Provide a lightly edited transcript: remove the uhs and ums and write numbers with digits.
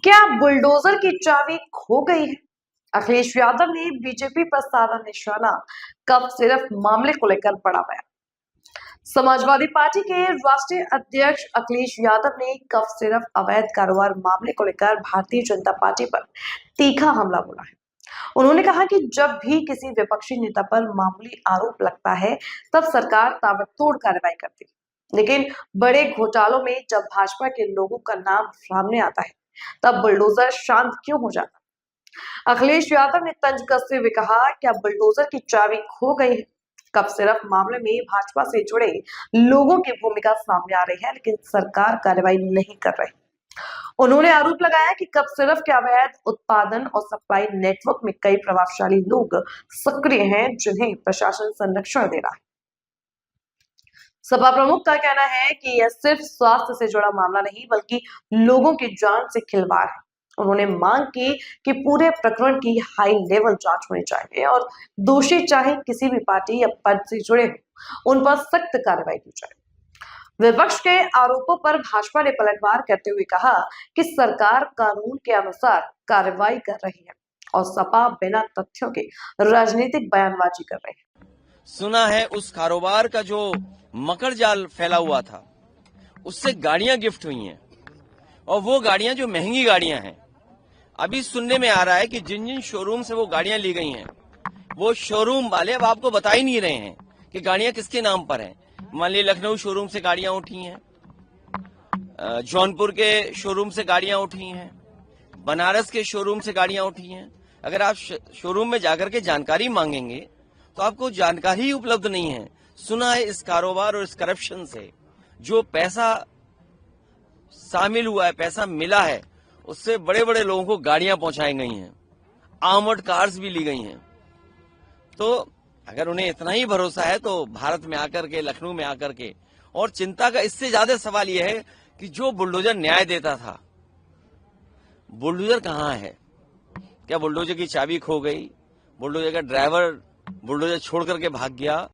क्या बुलडोजर की चाबी खो गई है? अखिलेश यादव ने बीजेपी पर साधा निशाना। कब सिर्फ मामले को लेकर बड़ा बयान। समाजवादी पार्टी के राष्ट्रीय अध्यक्ष अखिलेश यादव ने कब सिर्फ अवैध कारोबार मामले को लेकर भारतीय जनता पार्टी पर तीखा हमला बोला है। उन्होंने कहा कि जब भी किसी विपक्षी नेता पर मामूली आरोप लगता है तब सरकार ताबड़तोड़ कार्रवाई करती है, लेकिन बड़े घोटालों में जब भाजपा के लोगों का नाम सामने आता है तब बुलडोजर शांत क्यों हो जाता है। अखिलेश यादव ने तंज कसते हुए कहा, क्या बुलडोजर की चाबी खो गई है? कब सिर्फ मामले में भाजपा से जुड़े लोगों की भूमिका सामने आ रही है, लेकिन सरकार कार्रवाई नहीं कर रही। उन्होंने आरोप लगाया कि कब सिर्फ के अवैध उत्पादन और सप्लाई नेटवर्क में कई प्रभावशाली लोग सक्रिय हैं जिन्हें प्रशासन संरक्षण दे रहा है। सपा प्रमुख का कहना है कि यह सिर्फ स्वास्थ्य से जुड़ा मामला नहीं बल्कि लोगों की जान से खिलवाड़ है। उन्होंने मांग की कि पूरे प्रकरण की हाई लेवल जांच होनी चाहिए और दोषी चाहे किसी भी पार्टी या पद से जुड़े हो उन पर सख्त कार्रवाई की जाए। विपक्ष के आरोपों पर भाजपा ने पलटवार करते हुए कहा कि सरकार कानून के अनुसार कार्रवाई कर रही है और सपा बिना तथ्यों के राजनीतिक बयानबाजी कर रही है। सुना है उस कारोबार का जो मकर जाल फैला हुआ था उससे गाड़ियां गिफ्ट हुई हैं और वो गाड़ियां जो महंगी गाड़ियां हैं। अभी सुनने में आ रहा है कि जिन जिन शोरूम से वो गाड़ियां ली गई हैं वो शोरूम वाले अब आपको बता ही नहीं रहे हैं कि गाड़ियां किसके नाम पर हैं। मान लीजिए लखनऊ शोरूम से गाड़ियां उठी हैं, जौनपुर के शोरूम से गाड़ियां उठी हैं, बनारस के शोरूम से गाड़ियां उठी हैं। अगर आप शोरूम में जाकर के जानकारी मांगेंगे तो आपको जानकारी ही उपलब्ध नहीं है। सुना है इस कारोबार और इस करप्शन से जो पैसा शामिल हुआ है, पैसा मिला है, उससे बड़े बड़े लोगों को गाड़ियां पहुंचाई गई हैं, आर्मर्ड कार्स भी ली गई हैं। तो अगर उन्हें इतना ही भरोसा है तो भारत में आकर के, लखनऊ में आकर के, और चिंता का इससे ज्यादा सवाल यह है कि जो बुलडोजर न्याय देता था, बुलडोजर कहाँ है? क्या बुलडोजर की चाबी खो गई? बुलडोजर का ड्राइवर बुलडोजर छोड़ करके भाग गया?